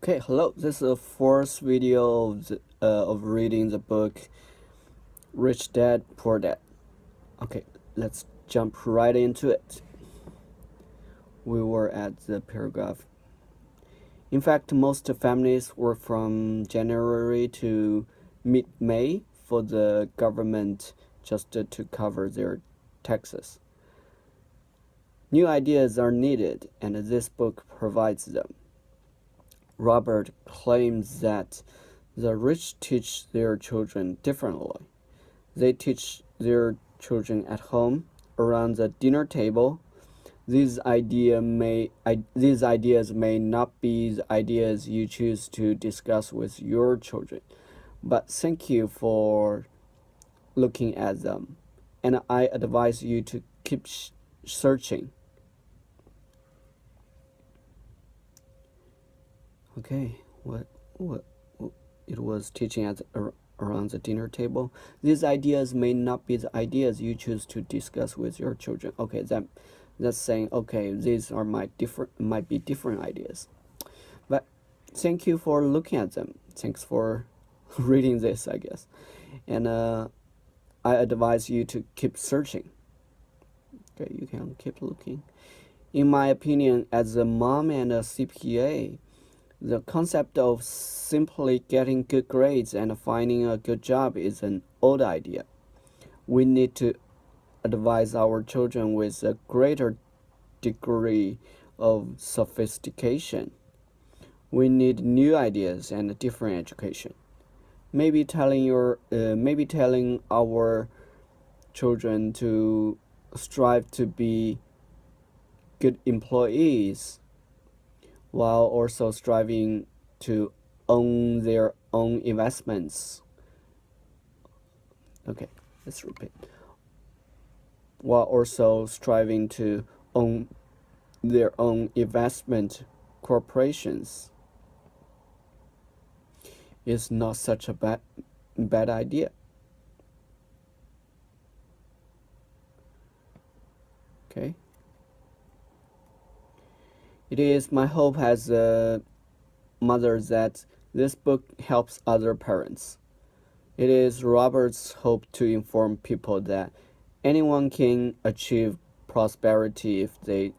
Okay, hello. This is the fourth video of reading the book Rich Dad, Poor Dad. Okay, let's jump right into it. We were at the paragraph. In fact, most families work from January to mid-May for the government just to cover their taxes. New ideas are needed, and this book provides them. Robert claims that the rich teach their children differently. They teach their children at home, around the dinner table. These ideas may not be the ideas you choose to discuss with your children, but thank you for looking at them, and I advise you to keep searching. Okay, what it was teaching at around the dinner table. These ideas may not be the ideas you choose to discuss with your children. Okay, that's saying okay, these are might be different ideas. But thank you for looking at them. Thanks for reading this, I guess. And I advise you to keep searching. Okay, you can keep looking. In my opinion, as a mom and a CPA, the concept of simply getting good grades and finding a good job is an old idea. We need to advise our children with a greater degree of sophistication. We need new ideas and different education. Maybe telling our children to strive to be good employees while also striving to own their own investments. Okay, let's repeat. While also striving to own their own investment corporations is not such a bad idea. Okay. It is my hope as a mother that this book helps other parents. It is Robert's hope to inform people that anyone can achieve prosperity if they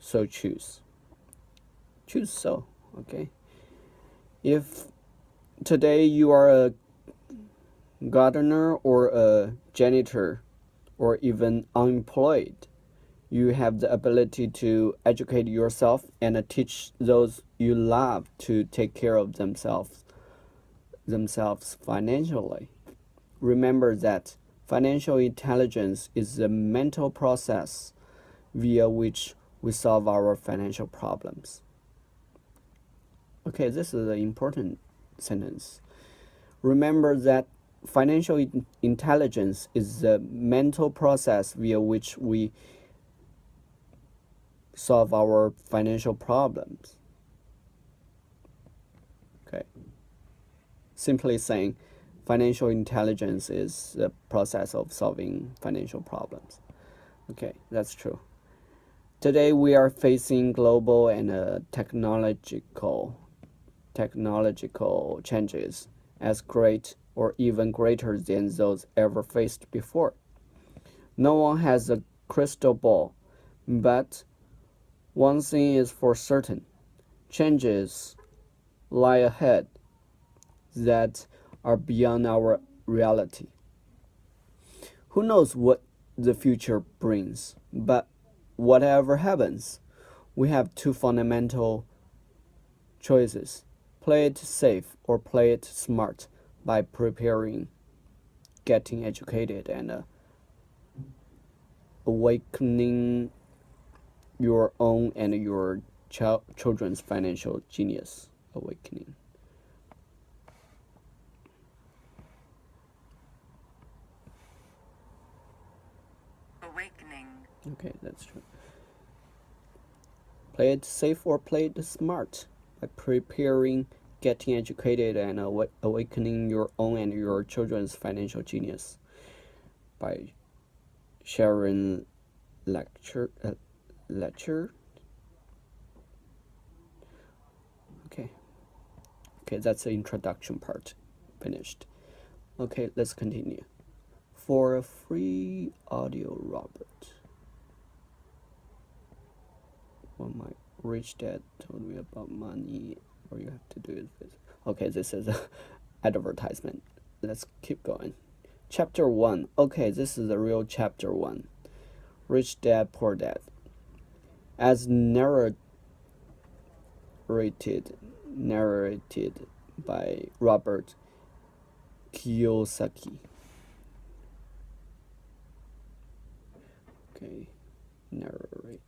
so choose. Choose so, okay? If today you are a gardener or a janitor or even unemployed, you have the ability to educate yourself and teach those you love to take care of themselves financially. Remember that financial intelligence is the mental process via which we solve our financial problems. Okay, this is an important sentence. Remember that financial intelligence is the mental process via which we solve our financial problems. Okay. Simply saying, financial intelligence is the process of solving financial problems. Okay, that's true. Today we are facing global and technological changes as great or even greater than those ever faced before. No one has a crystal ball, but one thing is for certain: changes lie ahead that are beyond our reality. Who knows what the future brings, but whatever happens, we have two fundamental choices: play it safe or play it smart by preparing, getting educated, and awakening your own and your children's financial genius. Awakening. Okay, that's true. Play it safe or play it smart by preparing, getting educated, and awakening your own and your children's financial genius. By Sharon Lecture. Okay, that's the introduction part finished. Okay, let's continue. For a free audio, Robert. Well, my rich dad told me about money, or you have to do it with. Okay, this is an advertisement. Let's keep going. Chapter 1. Okay, this is the real chapter 1. Rich Dad, Poor Dad. As narrated by Robert Kiyosaki. Okay, narrated.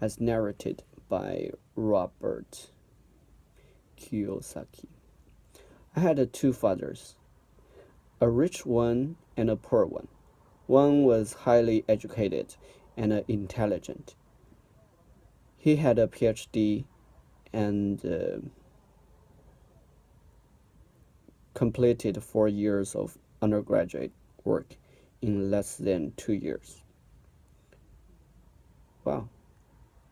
As narrated by Robert Kiyosaki. I had two fathers, a rich one and a poor one. One was highly educated and intelligent. He had a PhD and completed 4 years of undergraduate work in less than 2 years. Wow.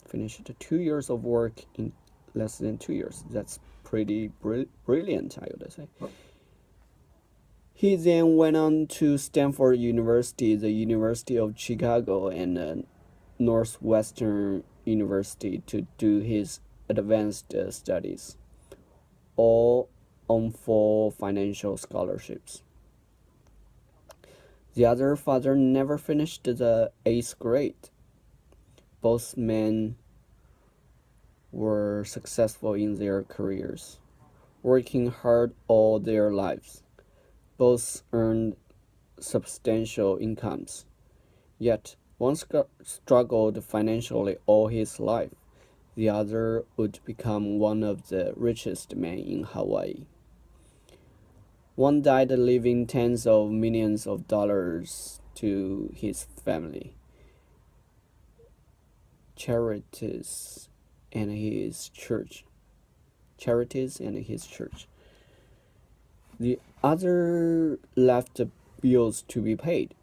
Finished 2 years of work in less than 2 years. That's pretty brilliant, I would say. He then went on to Stanford University, the University of Chicago, and Northwestern University to do his advanced studies, all on full financial scholarships. The other father never finished the 8th grade. Both men were successful in their careers, working hard all their lives. Both earned substantial incomes. Yet, one struggled financially all his life. The other would become one of the richest men in Hawaii. One died leaving tens of millions of dollars to his family, charities and his church. The other left bills to be paid.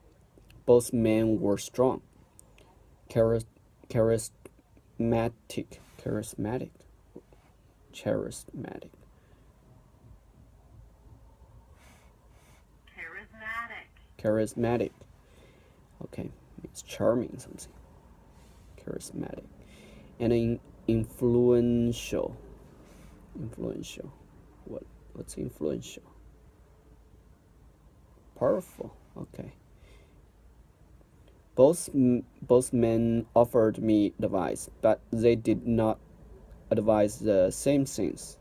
Both men were strong, charismatic. Okay, it's charming something. Charismatic and influential. What's influential? Powerful. Okay. Both men offered me advice, but they did not advise the same things.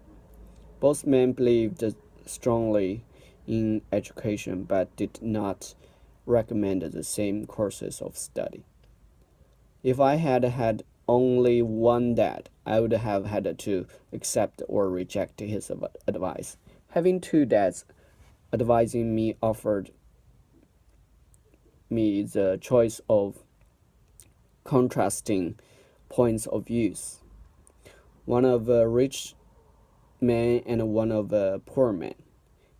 Both men believed strongly in education, but did not recommend the same courses of study. If I had had only one dad, I would have had to accept or reject his advice. Having two dads advising me offered me the choice of contrasting points of views, one of a rich man and one of a poor man.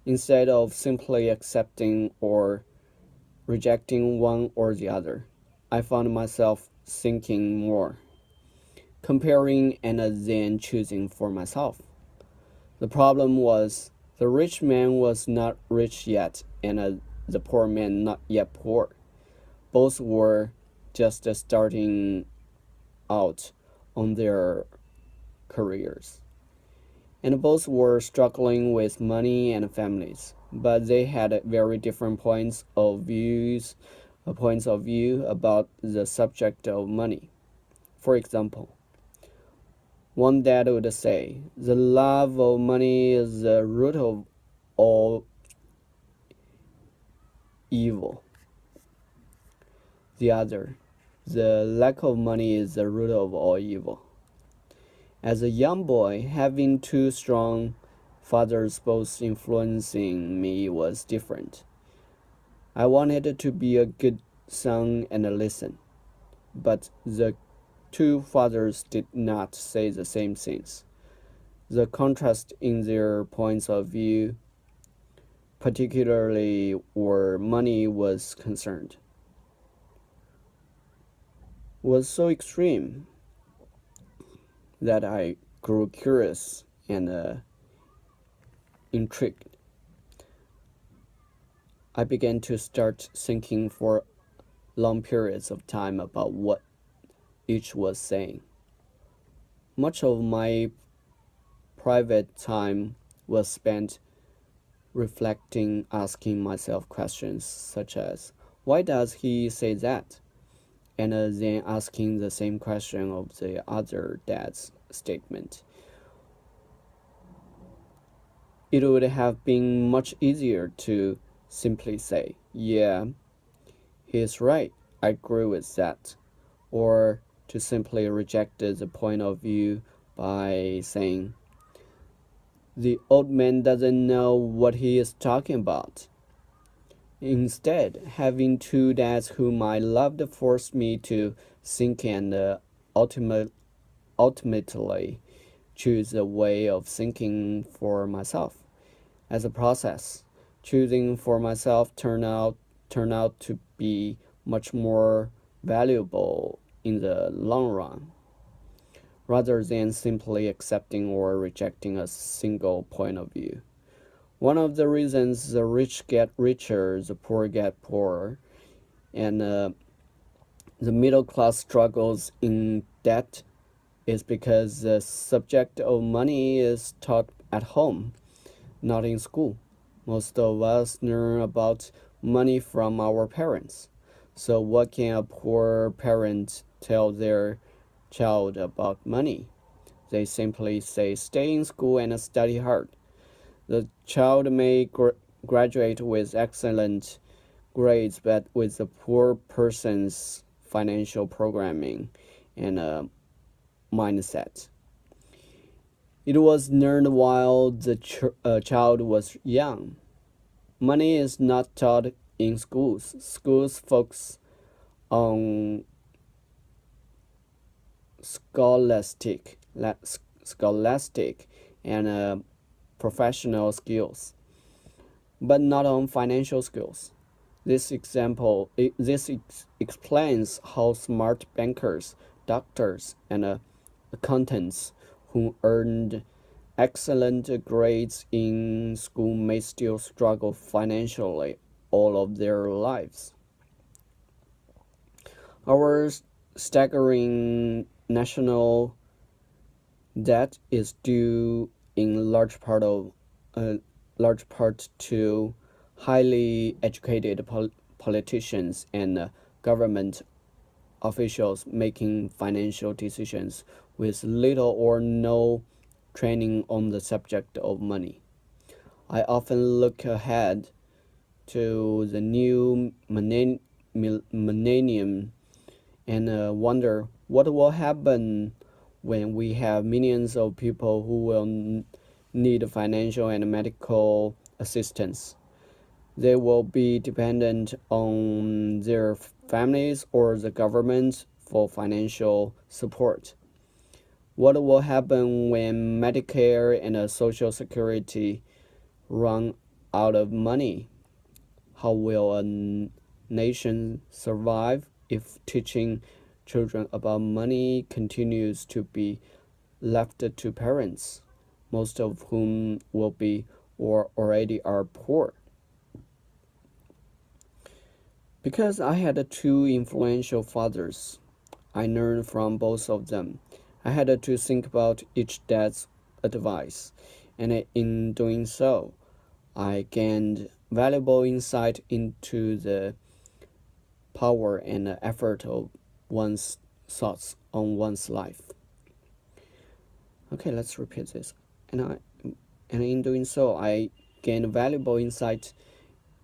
Instead of simply accepting or rejecting one or the other, I found myself thinking more, comparing and then choosing for myself. The problem was the rich man was not rich yet and the poor man not yet poor. Both were just starting out on their careers, and both were struggling with money and families, but they had very different points of view about the subject of money. For example, one dad would say, the love of money is the root of all evil. The other, the lack of money is the root of all evil. As a young boy, having two strong fathers both influencing me was different. I wanted to be a good son and listen, but the two fathers did not say the same things. The contrast in their points of view particularly where money was concerned, was so extreme that I grew curious and intrigued. I began to start thinking for long periods of time about what each was saying. Much of my private time was spent reflecting, asking myself questions such as, why does he say that? And then asking the same question of the other dad's statement. It would have been much easier to simply say, yeah, he's right, I agree with that, or to simply reject the point of view by saying, the old man doesn't know what he is talking about. Instead, having two dads whom I loved forced me to think and ultimately choose a way of thinking for myself. As a process, choosing for myself turned out to be much more valuable in the long run, rather than simply accepting or rejecting a single point of view. One of the reasons the rich get richer, the poor get poorer, and the middle class struggles in debt is because the subject of money is taught at home, not in school. Most of us learn about money from our parents. So what can a poor parent tell their child about money? They simply say, stay in school and study hard. The child may graduate with excellent grades, but with a poor person's financial programming and mindset. It was learned while the child was young. Money is not taught in schools. Schools focus on scholastic and professional skills, but not on financial skills. This explains how smart bankers, doctors, and accountants who earned excellent grades in school may still struggle financially all of their lives. Our staggering national debt is due in large part to highly educated politicians and government officials making financial decisions with little or no training on the subject of money. I often look ahead to the new millennium and wonder what will happen when we have millions of people who will need financial and medical assistance. They will be dependent on their families or the government for financial support. What will happen when Medicare and Social Security run out of money? How will a nation survive if teaching children about money continues to be left to parents, most of whom will be or already are poor? Because I had two influential fathers, I learned from both of them. I had to think about each dad's advice, and in doing so, I gained valuable insight into the power and effort of one's thoughts on one's life. Okay, let's repeat this. And in doing so, I gained valuable insight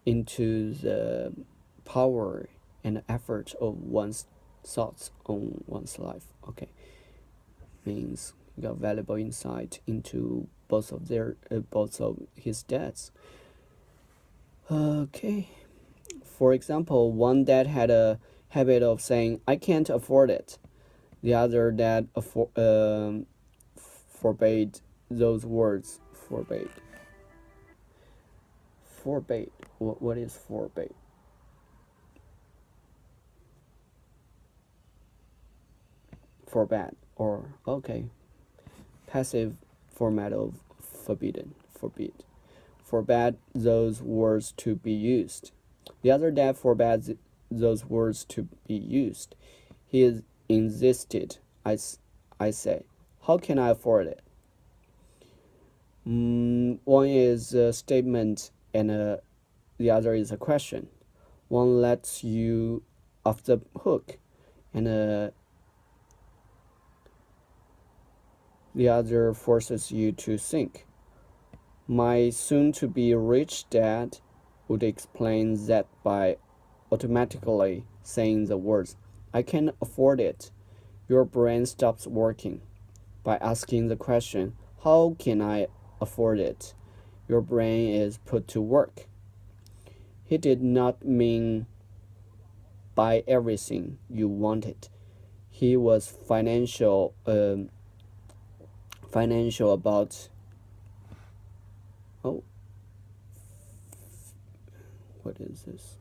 into the power and effort of one's thoughts on one's life. Okay, means he got valuable insight into both of his dads. Okay, for example, one dad had a habit of saying, "I can't afford it." The other dad forbade those words. Forbade. What is forbade? Forbade, or okay. Passive format of forbidden, forbid. Forbade those words to be used. The other dad forbids those words to be used. He insisted. I say, how can I afford it? One is a statement and the other is a question. One lets you off the hook, and the other forces you to think. My soon-to-be rich dad would explain that by automatically saying the words, I can afford it. Your brain stops working. By asking the question, how can I afford it? Your brain is put to work. He did not mean buy everything you wanted. He was financial about oh what is this?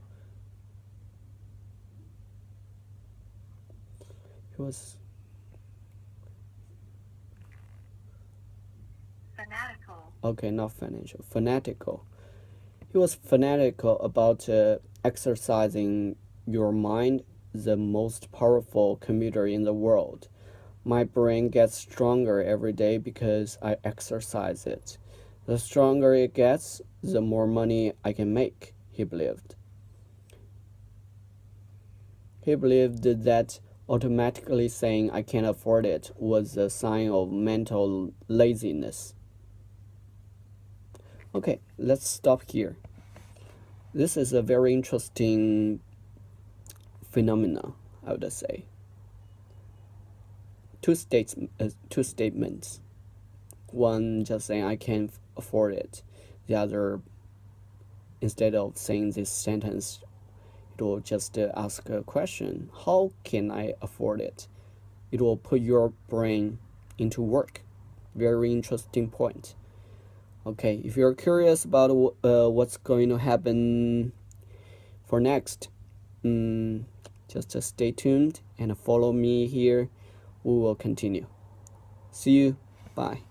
He was fanatical. Okay, not financial, fanatical. He was fanatical about exercising your mind, the most powerful computer in the world. My brain gets stronger every day because I exercise it. The stronger it gets, the more money I can make, he believed. He believed that automatically saying I can't afford it was a sign of mental laziness. Okay, let's stop here. This is a very interesting phenomena, I would say. Two statements. One just saying I can't afford it. The other, instead of saying this sentence, it will just ask a question. How can I afford it? It will put your brain into work. Very interesting point. Okay, if you're curious about what's going to happen for next, just stay tuned and follow me here. We will continue. See you. Bye.